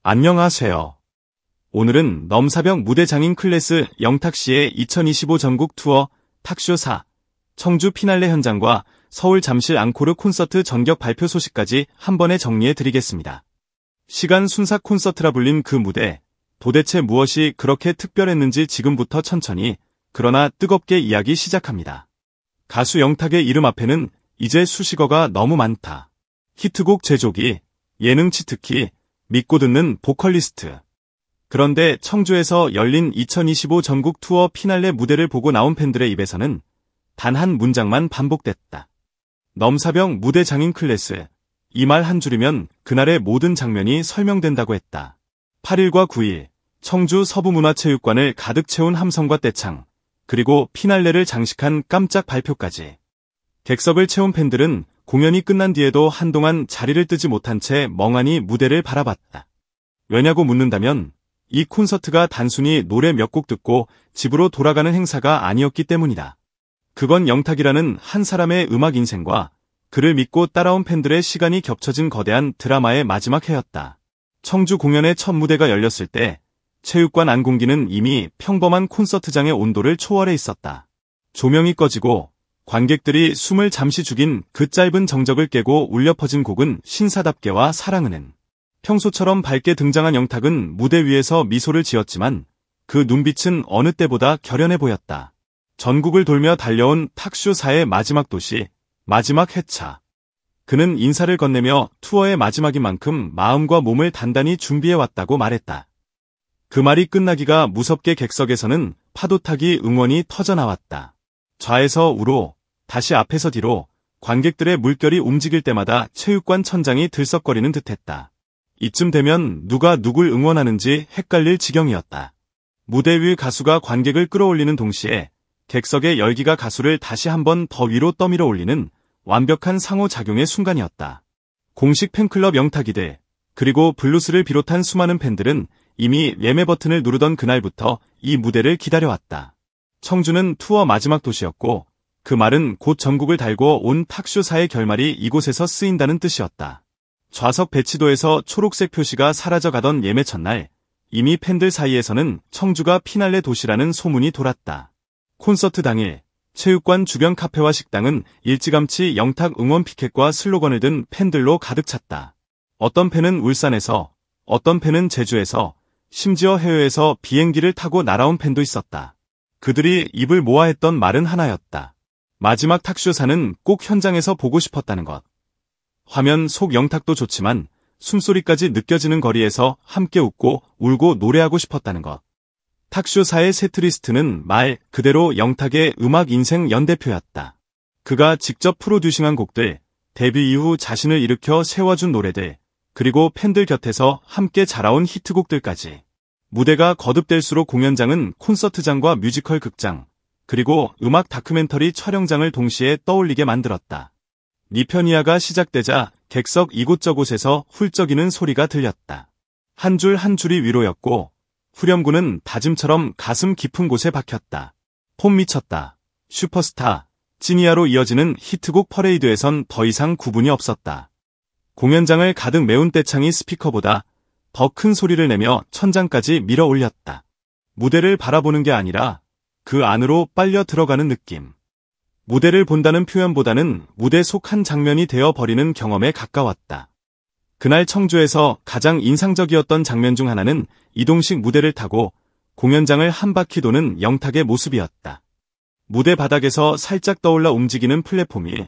안녕하세요. 오늘은 넘사벽 무대 장인 클래스 영탁씨의 2025 전국 투어 탁쇼 4 청주 피날레 현장과 서울 잠실 앙코르 콘서트 전격 발표 소식까지 한 번에 정리해 드리겠습니다. 시간 순삭 콘서트라 불린 그 무대, 도대체 무엇이 그렇게 특별했는지 지금부터 천천히 그러나 뜨겁게 이야기 시작합니다. 가수 영탁의 이름 앞에는 이제 수식어가 너무 많다. 히트곡 제조기, 예능 치트키, 믿고 듣는 보컬리스트. 그런데 청주에서 열린 2025 전국 투어 피날레 무대를 보고 나온 팬들의 입에서는 단 한 문장만 반복됐다. 넘사벽 무대 장인 클래스. 이 말 한 줄이면 그날의 모든 장면이 설명된다고 했다. 8일과 9일, 청주 서부문화체육관을 가득 채운 함성과 떼창, 그리고 피날레를 장식한 깜짝 발표까지. 객석을 채운 팬들은 공연이 끝난 뒤에도 한동안 자리를 뜨지 못한 채 멍하니 무대를 바라봤다. 왜냐고 묻는다면 이 콘서트가 단순히 노래 몇 곡 듣고 집으로 돌아가는 행사가 아니었기 때문이다. 그건 영탁이라는 한 사람의 음악 인생과 그를 믿고 따라온 팬들의 시간이 겹쳐진 거대한 드라마의 마지막 회였다. 청주 공연의 첫 무대가 열렸을 때 체육관 안 공기는 이미 평범한 콘서트장의 온도를 초월해 있었다. 조명이 꺼지고 관객들이 숨을 잠시 죽인 그 짧은 정적을 깨고 울려 퍼진 곡은 신사답게와 사랑은은. 평소처럼 밝게 등장한 영탁은 무대 위에서 미소를 지었지만 그 눈빛은 어느 때보다 결연해 보였다. 전국을 돌며 달려온 탁쇼4의 마지막 도시, 마지막 회차. 그는 인사를 건네며 투어의 마지막인 만큼 마음과 몸을 단단히 준비해왔다고 말했다. 그 말이 끝나기가 무섭게 객석에서는 파도타기 응원이 터져나왔다. 좌에서 우로, 다시 앞에서 뒤로, 관객들의 물결이 움직일 때마다 체육관 천장이 들썩거리는 듯했다. 이쯤 되면 누가 누굴 응원하는지 헷갈릴 지경이었다. 무대 위 가수가 관객을 끌어올리는 동시에 객석의 열기가 가수를 다시 한번 더 위로 떠밀어 올리는 완벽한 상호작용의 순간이었다. 공식 팬클럽 영탁이들, 그리고 블루스를 비롯한 수많은 팬들은 이미 예매 버튼을 누르던 그날부터 이 무대를 기다려왔다. 청주는 투어 마지막 도시였고 그 말은 곧 전국을 달고 온 탁쇼4의 결말이 이곳에서 쓰인다는 뜻이었다. 좌석 배치도에서 초록색 표시가 사라져가던 예매 첫날, 이미 팬들 사이에서는 청주가 피날레 도시라는 소문이 돌았다. 콘서트 당일, 체육관 주변 카페와 식당은 일찌감치 영탁 응원 피켓과 슬로건을 든 팬들로 가득 찼다. 어떤 팬은 울산에서, 어떤 팬은 제주에서, 심지어 해외에서 비행기를 타고 날아온 팬도 있었다. 그들이 입을 모아 했던 말은 하나였다. 마지막 탁쇼사는 꼭 현장에서 보고 싶었다는 것. 화면 속 영탁도 좋지만 숨소리까지 느껴지는 거리에서 함께 웃고 울고 노래하고 싶었다는 것. 탁쇼사의 세트리스트는 말 그대로 영탁의 음악 인생 연대표였다. 그가 직접 프로듀싱한 곡들, 데뷔 이후 자신을 일으켜 세워준 노래들, 그리고 팬들 곁에서 함께 자라온 히트곡들까지. 무대가 거듭될수록 공연장은 콘서트장과 뮤지컬 극장, 그리고 음악 다큐멘터리 촬영장을 동시에 떠올리게 만들었다. 니편이아가 시작되자 객석 이곳저곳에서 훌쩍이는 소리가 들렸다. 한 줄 한 줄이 위로였고 후렴구는 다짐처럼 가슴 깊은 곳에 박혔다. 폼 미쳤다. 슈퍼스타, 지니아로 이어지는 히트곡 퍼레이드에선 더 이상 구분이 없었다. 공연장을 가득 메운 떼창이 스피커보다 더 큰 소리를 내며 천장까지 밀어 올렸다. 무대를 바라보는 게 아니라 그 안으로 빨려 들어가는 느낌. 무대를 본다는 표현보다는 무대 속 한 장면이 되어버리는 경험에 가까웠다. 그날 청주에서 가장 인상적이었던 장면 중 하나는 이동식 무대를 타고 공연장을 한 바퀴 도는 영탁의 모습이었다. 무대 바닥에서 살짝 떠올라 움직이는 플랫폼이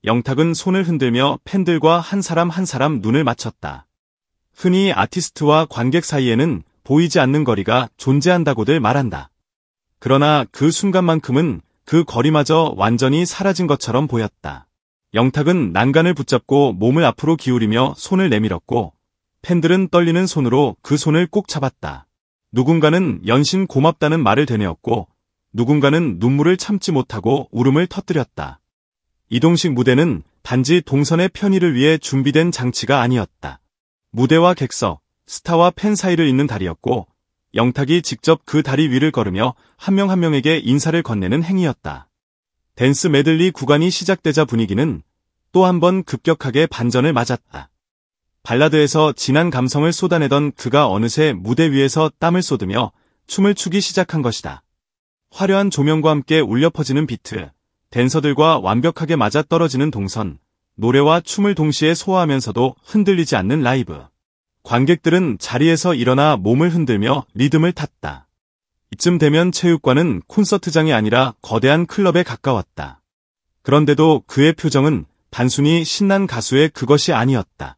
영탁은 손을 흔들며 팬들과 한 사람 한 사람 눈을 맞췄다. 흔히 아티스트와 관객 사이에는 보이지 않는 거리가 존재한다고들 말한다. 그러나 그 순간만큼은 그 거리마저 완전히 사라진 것처럼 보였다. 영탁은 난간을 붙잡고 몸을 앞으로 기울이며 손을 내밀었고 팬들은 떨리는 손으로 그 손을 꼭 잡았다. 누군가는 연신 고맙다는 말을 되뇌었고 누군가는 눈물을 참지 못하고 울음을 터뜨렸다. 이동식 무대는 단지 동선의 편의를 위해 준비된 장치가 아니었다. 무대와 객석, 스타와 팬 사이를 잇는 다리였고 영탁이 직접 그 다리 위를 걸으며 한 명 한 명에게 인사를 건네는 행위였다. 댄스 메들리 구간이 시작되자 분위기는 또 한 번 급격하게 반전을 맞았다. 발라드에서 진한 감성을 쏟아내던 그가 어느새 무대 위에서 땀을 쏟으며 춤을 추기 시작한 것이다. 화려한 조명과 함께 울려 퍼지는 비트, 댄서들과 완벽하게 맞아떨어지는 동선, 노래와 춤을 동시에 소화하면서도 흔들리지 않는 라이브. 관객들은 자리에서 일어나 몸을 흔들며 리듬을 탔다. 이쯤 되면 체육관은 콘서트장이 아니라 거대한 클럽에 가까웠다. 그런데도 그의 표정은 단순히 신난 가수의 그것이 아니었다.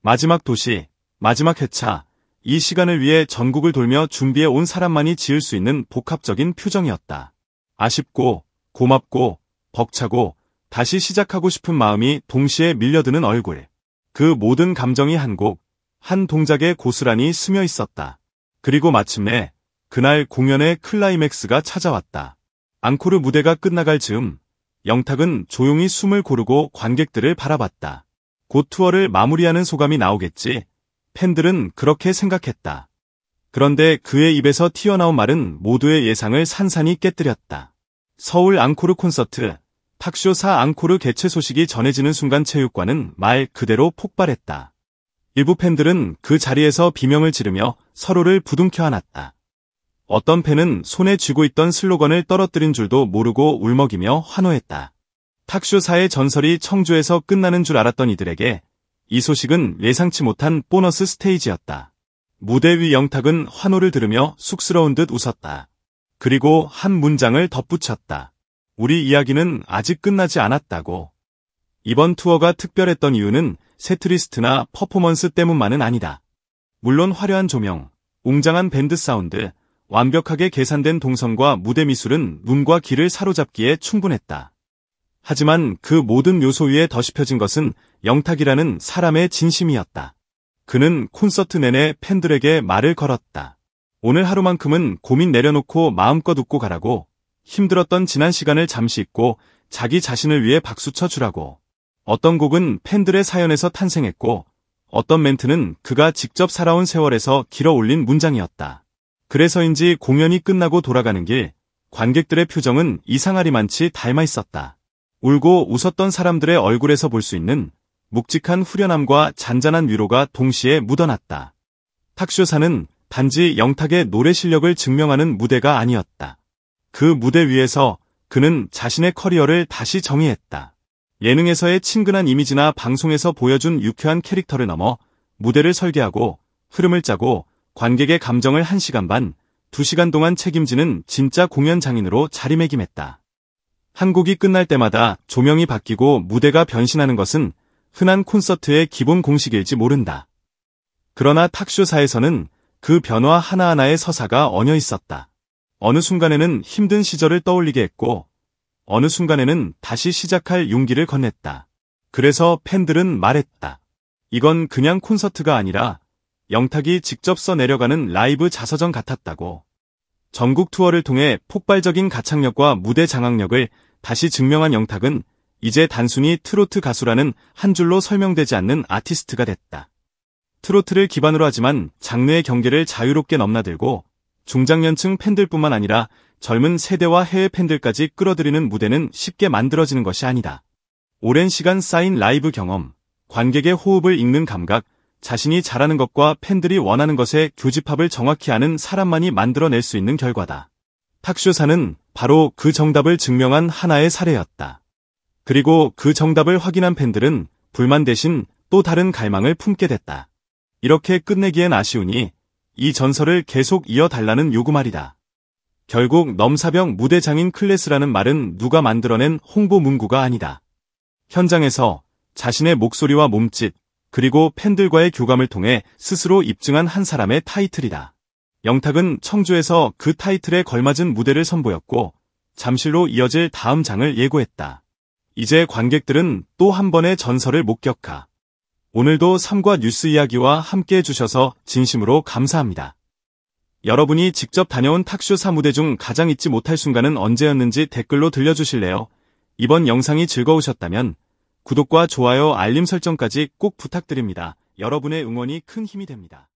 마지막 도시, 마지막 회차, 이 시간을 위해 전국을 돌며 준비해 온 사람만이 지을 수 있는 복합적인 표정이었다. 아쉽고, 고맙고, 벅차고, 다시 시작하고 싶은 마음이 동시에 밀려드는 얼굴. 그 모든 감정이 한 곡, 한 동작에 고스란히 스며 있었다. 그리고 마침내 그날 공연의 클라이맥스가 찾아왔다. 앙코르 무대가 끝나갈 즈음 영탁은 조용히 숨을 고르고 관객들을 바라봤다. 곧 투어를 마무리하는 소감이 나오겠지. 팬들은 그렇게 생각했다. 그런데 그의 입에서 튀어나온 말은 모두의 예상을 산산이 깨뜨렸다. 서울 앙코르 콘서트, 탁쇼 4 앙코르 개최 소식이 전해지는 순간 체육관은 말 그대로 폭발했다. 일부 팬들은 그 자리에서 비명을 지르며 서로를 부둥켜 안았다. 어떤 팬은 손에 쥐고 있던 슬로건을 떨어뜨린 줄도 모르고 울먹이며 환호했다. 탁쇼 4의 전설이 청주에서 끝나는 줄 알았던 이들에게 이 소식은 예상치 못한 보너스 스테이지였다. 무대 위 영탁은 환호를 들으며 쑥스러운 듯 웃었다. 그리고 한 문장을 덧붙였다. 우리 이야기는 아직 끝나지 않았다고. 이번 투어가 특별했던 이유는 세트리스트나 퍼포먼스 때문만은 아니다. 물론 화려한 조명, 웅장한 밴드 사운드, 완벽하게 계산된 동선과 무대 미술은 눈과 귀를 사로잡기에 충분했다. 하지만 그 모든 요소 위에 덧입혀진 것은 영탁이라는 사람의 진심이었다. 그는 콘서트 내내 팬들에게 말을 걸었다. 오늘 하루만큼은 고민 내려놓고 마음껏 웃고 가라고. 힘들었던 지난 시간을 잠시 잊고 자기 자신을 위해 박수쳐 주라고. 어떤 곡은 팬들의 사연에서 탄생했고 어떤 멘트는 그가 직접 살아온 세월에서 길어 올린 문장이었다. 그래서인지 공연이 끝나고 돌아가는 길, 관객들의 표정은 이상하리만치 닮아 있었다. 울고 웃었던 사람들의 얼굴에서 볼 수 있는 묵직한 후련함과 잔잔한 위로가 동시에 묻어났다. 탁쇼사는 단지 영탁의 노래 실력을 증명하는 무대가 아니었다. 그 무대 위에서 그는 자신의 커리어를 다시 정의했다. 예능에서의 친근한 이미지나 방송에서 보여준 유쾌한 캐릭터를 넘어 무대를 설계하고 흐름을 짜고 관객의 감정을 1시간 반, 2시간 동안 책임지는 진짜 공연 장인으로 자리매김했다. 한 곡이 끝날 때마다 조명이 바뀌고 무대가 변신하는 것은 흔한 콘서트의 기본 공식일지 모른다. 그러나 탁쇼사에서는 그 변화 하나하나의 서사가 얹어 있었다. 어느 순간에는 힘든 시절을 떠올리게 했고 어느 순간에는 다시 시작할 용기를 건넸다. 그래서 팬들은 말했다. 이건 그냥 콘서트가 아니라 영탁이 직접 써 내려가는 라이브 자서전 같았다고. 전국 투어를 통해 폭발적인 가창력과 무대 장악력을 다시 증명한 영탁은 이제 단순히 트로트 가수라는 한 줄로 설명되지 않는 아티스트가 됐다. 트로트를 기반으로 하지만 장르의 경계를 자유롭게 넘나들고 중장년층 팬들뿐만 아니라 젊은 세대와 해외 팬들까지 끌어들이는 무대는 쉽게 만들어지는 것이 아니다. 오랜 시간 쌓인 라이브 경험, 관객의 호흡을 읽는 감각, 자신이 잘하는 것과 팬들이 원하는 것의 교집합을 정확히 아는 사람만이 만들어낼 수 있는 결과다. 탁쇼사는 바로 그 정답을 증명한 하나의 사례였다. 그리고 그 정답을 확인한 팬들은 불만 대신 또 다른 갈망을 품게 됐다. 이렇게 끝내기엔 아쉬우니 이 전설을 계속 이어달라는 요구 말이다. 결국 넘사벽 무대 장인 클래스라는 말은 누가 만들어낸 홍보 문구가 아니다. 현장에서 자신의 목소리와 몸짓, 그리고 팬들과의 교감을 통해 스스로 입증한 한 사람의 타이틀이다. 영탁은 청주에서 그 타이틀에 걸맞은 무대를 선보였고 잠실로 이어질 다음 장을 예고했다. 이제 관객들은 또 한 번의 전설을 목격하. 오늘도 삶과 뉴스 이야기와 함께 해주셔서 진심으로 감사합니다. 여러분이 직접 다녀온 탁쇼사 무대 중 가장 잊지 못할 순간은 언제였는지 댓글로 들려주실래요? 이번 영상이 즐거우셨다면 구독과 좋아요, 알림 설정까지 꼭 부탁드립니다. 여러분의 응원이 큰 힘이 됩니다.